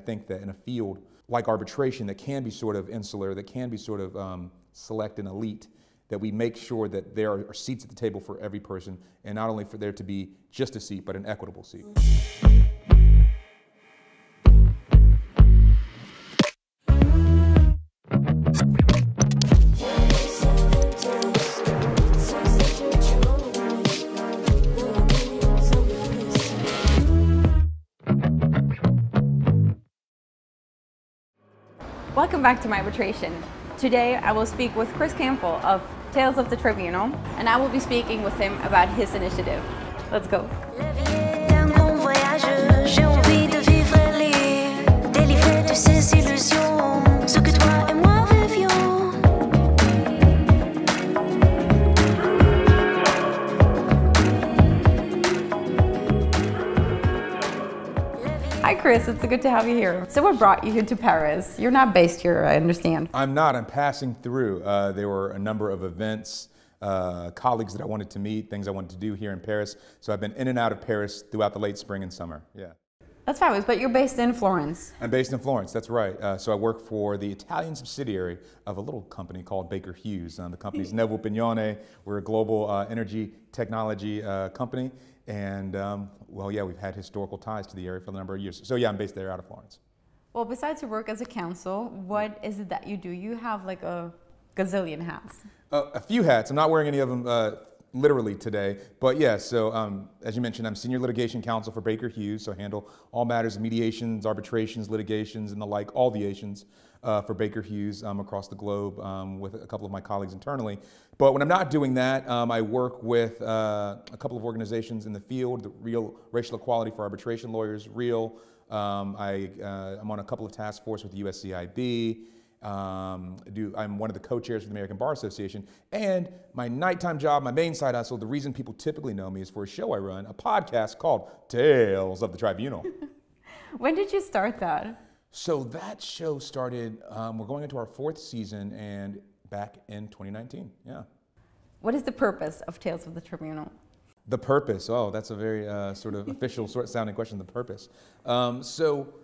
think that in a field like arbitration that can be sort of insular, that can be sort of select and elite, that we make sure that there are seats at the table for every person, and not only for there to be just a seat, but an equitable seat. Welcome back to my arbitration. Today I will speak with Chris Campbell of Tales of the Tribunal, and I will be speaking with him about his initiative. Let's go. Hi Chris, it's good to have you here. So what brought you to Paris? You're not based here, I understand. I'm not, I'm passing through. There were a number of events, colleagues that I wanted to meet, things I wanted to do here in Paris. So I've been in and out of Paris throughout the late spring and summer, yeah. That's fabulous, but you're based in Florence. I'm based in Florence, that's right. So I work for the Italian subsidiary of a little company called Baker Hughes. The company's Nevo Pignone. We're a global energy technology company. And well, yeah, we've had historical ties to the area for a number of years. So yeah, I'm based there out of Florence. Well, besides your work as a counsel, what is it that you do? You have like a gazillion hats. A few hats. I'm not wearing any of them literally today. But yeah, so as you mentioned, I'm senior litigation counsel for Baker Hughes. So I handle all matters of mediations, arbitrations, litigations, and the like, all mediations for Baker Hughes across the globe with a couple of my colleagues internally. But when I'm not doing that, I work with a couple of organizations in the field, the Real Racial Equality for Arbitration Lawyers, REAL. I'm on a couple of task force with the USCIB. I'm one of the co-chairs of the American Bar Association. And my nighttime job, my main side hustle, the reason people typically know me is for a show I run, a podcast called Tales of the Tribunal. When did you start that? So that show started, we're going into our 4th season, and back in 2019, yeah. What is the purpose of Tales of the Tribunal? The purpose, oh, that's a very sort of official sort of sounding question, the purpose. So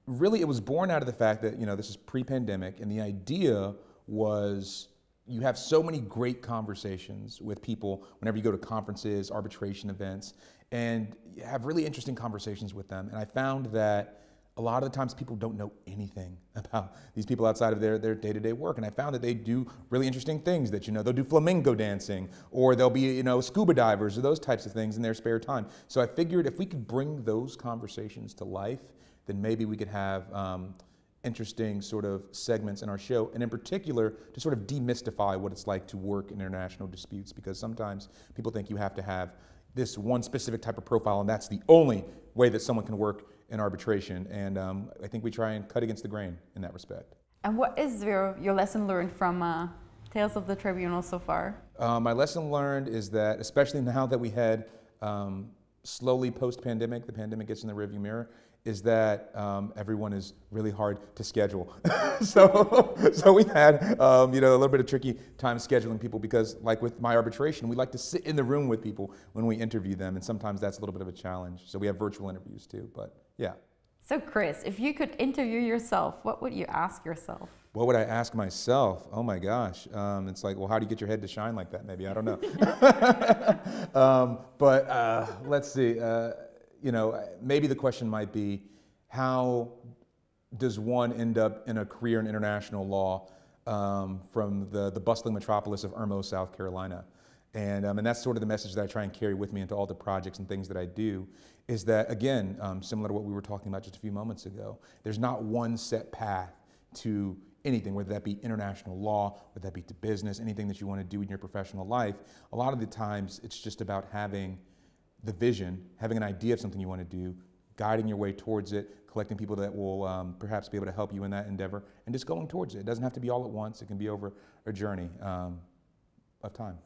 really it was born out of the fact that, you know, this is pre-pandemic, and the idea was you have so many great conversations with people whenever you go to conferences, arbitration events, and you have really interesting conversations with them. And I found that a lot of the times people don't know anything about these people outside of their day-to-day work. And I found that they do really interesting things that, you know, they'll do flamingo dancing, or they'll be, you know, scuba divers, or those types of things in their spare time. So I figured if we could bring those conversations to life, then maybe we could have interesting sort of segments in our show, and in particular to sort of demystify what it's like to work in international disputes, because sometimes people think you have to have this one specific type of profile, and that's the only way that someone can work in arbitration. And I think we try and cut against the grain in that respect. And what is your lesson learned from Tales of the Tribunal so far? My lesson learned is that, especially now that we had slowly post-pandemic, the pandemic gets in the rearview mirror, is that everyone is really hard to schedule. so we've had you know, a little bit of tricky time scheduling people, because like with my arbitration, we like to sit in the room with people when we interview them, and sometimes that's a little bit of a challenge. So we have virtual interviews too, but yeah. So Chris, if you could interview yourself, what would you ask yourself? What would I ask myself? Oh my gosh. It's like, well, how do you get your head to shine like that? Maybe, I don't know. But let's see. You know, maybe the question might be, how does one end up in a career in international law from the bustling metropolis of Irmo, South Carolina? And that's sort of the message that I try and carry with me into all the projects and things that I do, is that, again, similar to what we were talking about just a few moments ago, there's not one set path to anything, whether that be international law, whether that be to business, anything that you want to do in your professional life. A lot of the times it's just about having the vision, having an idea of something you want to do, guiding your way towards it, collecting people that will perhaps be able to help you in that endeavor, and just going towards it. It doesn't have to be all at once. It can be over a journey of time.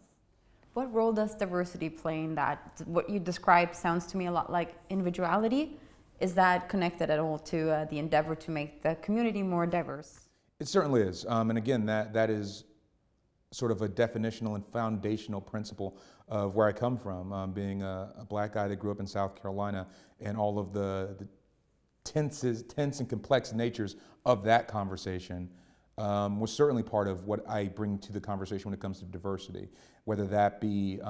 What role does diversity play in that? What you described sounds to me a lot like individuality. Is that connected at all to the endeavor to make the community more diverse? It certainly is. And again, that is sort of a definitional and foundational principle of where I come from, being a black guy that grew up in South Carolina, and all of the tense and complex natures of that conversation was certainly part of what I bring to the conversation when it comes to diversity, whether that be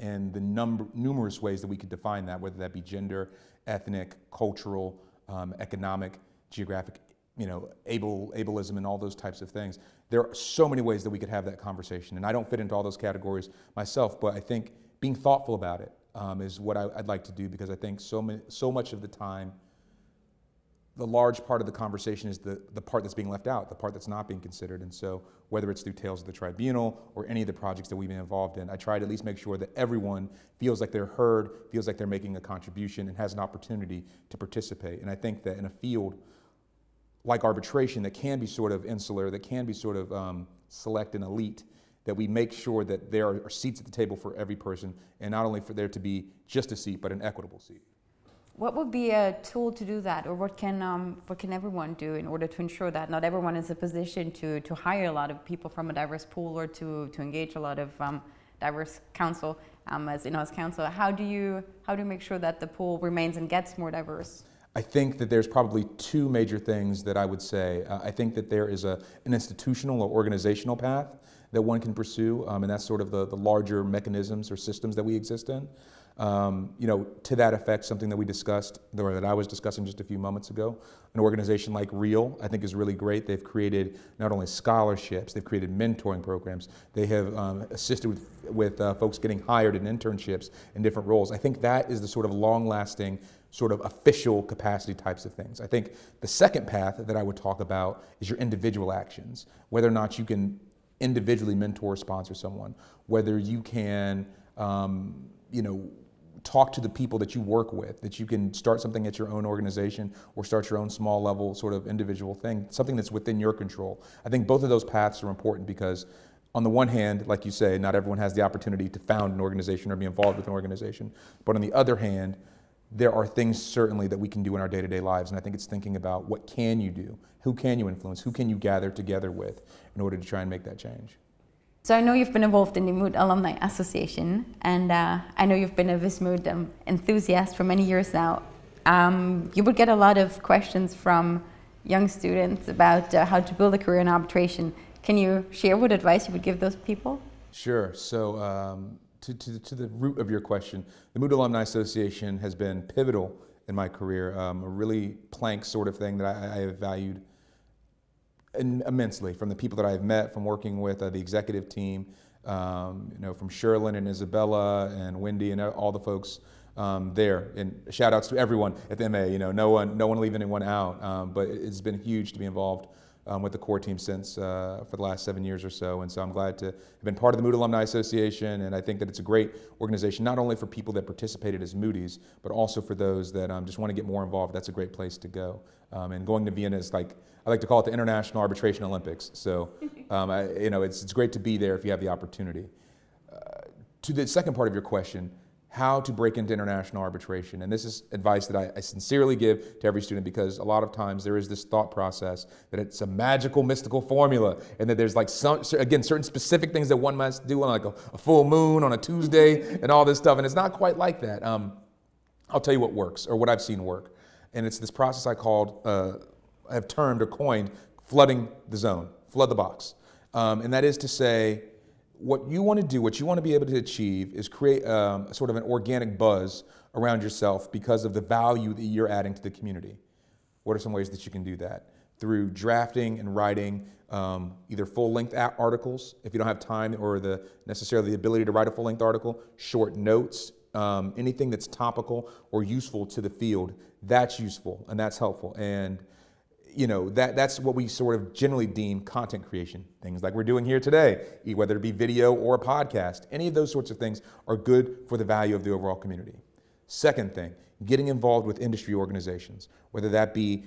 in the numerous ways that we could define that, whether that be gender, ethnic, cultural, economic, geographic, ableism and all those types of things. There are so many ways that we could have that conversation, and I don't fit into all those categories myself, but I think being thoughtful about it is what I'd like to do, because I think so much of the time, the large part of the conversation is the part that's being left out, the part that's not being considered. And so whether it's through Tales of the Tribunal or any of the projects that we've been involved in, I try to at least make sure that everyone feels like they're heard, feels like they're making a contribution, and has an opportunity to participate. And I think that in a field like arbitration that can be sort of insular, that can be sort of select and elite, that we make sure that there are seats at the table for every person, and not only for there to be just a seat, but an equitable seat. What would be a tool to do that, or what can everyone do in order to ensure that not everyone is in a position to hire a lot of people from a diverse pool, or to engage a lot of diverse counsel as in-house counsel? How do you make sure that the pool remains and gets more diverse? I think that there's probably two major things that I would say. I think that there is an institutional or organizational path that one can pursue, and that's sort of the larger mechanisms or systems that we exist in. To that effect, something that we discussed, or that I was discussing just a few moments ago, an organization like REAL, I think, is really great. They've created not only scholarships, they've created mentoring programs. They have assisted with folks getting hired in internships in different roles. I think that is the sort of long-lasting, sort of official capacity types of things. I think the second path that I would talk about is your individual actions, whether or not you can individually mentor or sponsor someone, whether you can, talk to the people that you work with, that you can start something at your own organization or start your own small level sort of individual thing, something that's within your control. I think both of those paths are important because on the one hand, like you say, not everyone has the opportunity to found an organization or be involved with an organization. But on the other hand, there are things certainly that we can do in our day-to-day lives. And I think it's thinking about what can you do? Who can you influence? Who can you gather together with in order to try and make that change? So I know you've been involved in the Mood Alumni Association, and I know you've been a Vismood enthusiast for many years now. You would get a lot of questions from young students about how to build a career in arbitration. Can you share what advice you would give those people? Sure. So to the root of your question, the Mood Alumni Association has been pivotal in my career, a really plank sort of thing that I have valued immensely, from the people that I've met, from working with the executive team, from Sherlyn and Isabella and Wendy and all the folks there. And shout outs to everyone at the MA, no one leaving anyone out. But it's been huge to be involved with the core team since for the last 7 years or so. And so I'm glad to have been part of the Mood Alumni Association. And I think that it's a great organization, not only for people that participated as Moodies, but also for those that just want to get more involved. That's a great place to go. And going to Vienna is like, I like to call it the International Arbitration Olympics. So, it's great to be there if you have the opportunity. To the second part of your question, how to break into international arbitration. And this is advice that I sincerely give to every student, because a lot of times there is this thought process that it's a magical, mystical formula, and that there's like certain specific things that one must do on like a full moon on a Tuesday and all this stuff. And it's not quite like that. I'll tell you what works, or what I've seen work. And it's this process I have termed or coined flooding the zone, flood the box. And that is to say, what you want to do, what you want to be able to achieve is create sort of an organic buzz around yourself because of the value that you're adding to the community. What are some ways that you can do that? Through drafting and writing either full-length articles, if you don't have time or necessarily the ability to write a full-length article, short notes, anything that's topical or useful to the field, that's useful and that's helpful. And that's what we sort of generally deem content creation. Things like we're doing here today, whether it be video or a podcast, any of those sorts of things are good for the value of the overall community. Second thing, getting involved with industry organizations, whether that be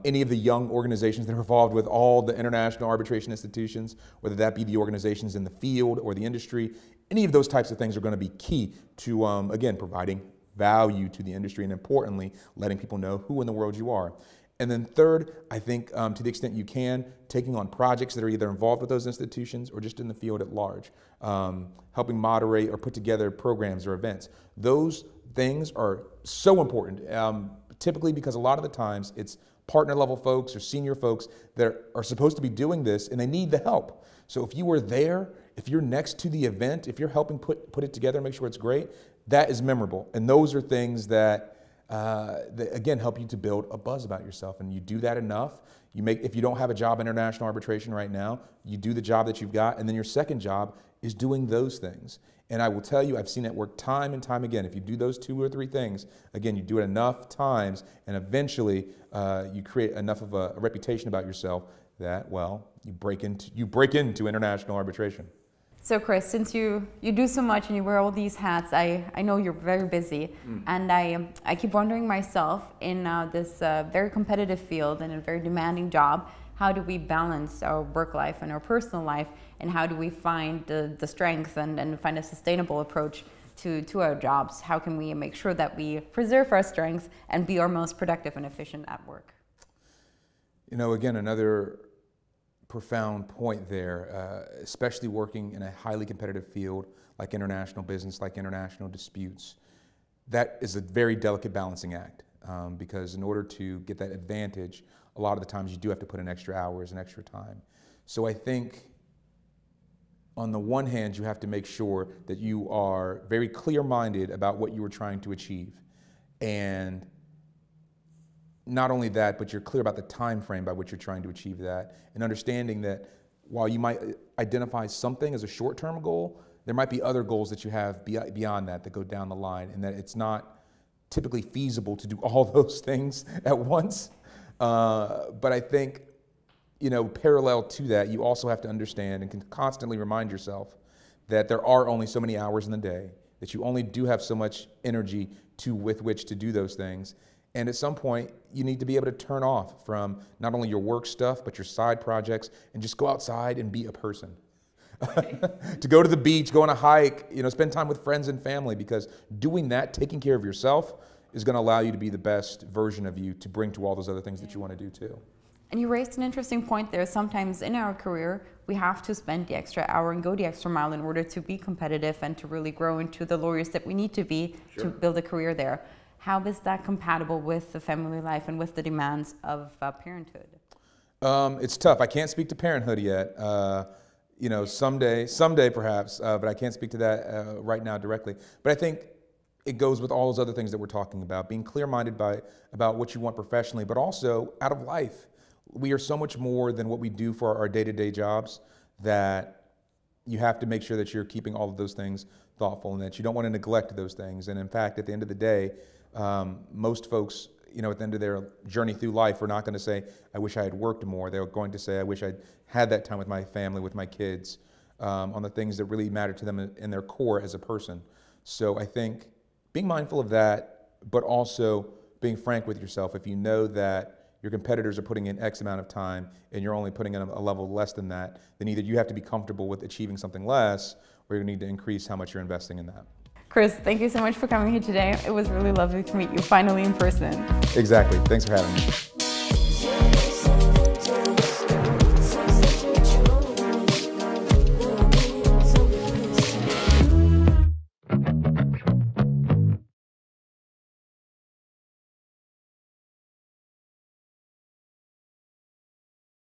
any of the young organizations that are involved with all the international arbitration institutions, whether that be the organizations in the field or the industry, any of those types of things are going to be key to, again, providing value to the industry and, importantly, letting people know who in the world you are. And then third, I think to the extent you can, taking on projects that are either involved with those institutions or just in the field at large, helping moderate or put together programs or events. Those things are so important typically because a lot of the times it's partner level folks or senior folks that are supposed to be doing this and they need the help. So if you were there, if you're next to the event, if you're helping put it together and make sure it's great, that is memorable. And those are things that again, help you to build a buzz about yourself. And you do that enough. If you don't have a job in international arbitration right now, you do the job that you've got, and then your second job is doing those things. And I will tell you, I've seen it work time and time again. If you do those 2 or 3 things, again, you do it enough times, and eventually you create enough of a reputation about yourself that, well, you break into international arbitration. So Chris, since you do so much and you wear all these hats, I know you're very busy, and I keep wondering myself, in this very competitive field and a very demanding job, how do we balance our work life and our personal life, and how do we find the strength and find a sustainable approach to our jobs? How can we make sure that we preserve our strengths and be our most productive and efficient at work? You know, again, another profound point there, especially working in a highly competitive field like international business, like international disputes. That is a very delicate balancing act, because in order to get that advantage, a lot of the times you do have to put in extra hours and extra time. So I think on the one hand, you have to make sure that you are very clear-minded about what you are trying to achieve. And not only that, but you're clear about the time frame by which you're trying to achieve that, and understanding that while you might identify something as a short-term goal, there might be other goals that you have beyond that go down the line, and that it's not typically feasible to do all those things at once. But I think, you know, parallel to that, you also have to understand and can constantly remind yourself that there are only so many hours in the day, that you only do have so much energy with which to do those things. And at some point, you need to be able to turn off from not only your work stuff, but your side projects, and just go outside and be a person. To go to the beach, go on a hike, you know, spend time with friends and family, because doing that, taking care of yourself, is going to allow you to be the best version of you to bring to all those other things that you want to do too. And you raised an interesting point there. Sometimes in our career, we have to spend the extra hour and go the extra mile in order to be competitive and to really grow into the lawyers that we need to be to build a career there. How is that compatible with the family life and with the demands of parenthood? It's tough. I can't speak to parenthood yet. You know, someday perhaps, but I can't speak to that right now directly. But I think it goes with all those other things that we're talking about, being clear-minded about what you want professionally, but also out of life. We are so much more than what we do for our day-to-day jobs, that you have to make sure that you're keeping all of those things thoughtful, and that you don't want to neglect those things. And in fact, at the end of the day, most folks, you know, at the end of their journey through life, are not going to say, I wish I had worked more. They're going to say, I wish I'd had that time with my family, with my kids, on the things that really matter to them in their core as a person. So I think being mindful of that, but also being frank with yourself. If you know that your competitors are putting in X amount of time and you're only putting in a level less than that, then either you have to be comfortable with achieving something less, or you need to increase how much you're investing in that. Chris, thank you so much for coming here today. It was really lovely to meet you finally in person. Exactly. Thanks for having me.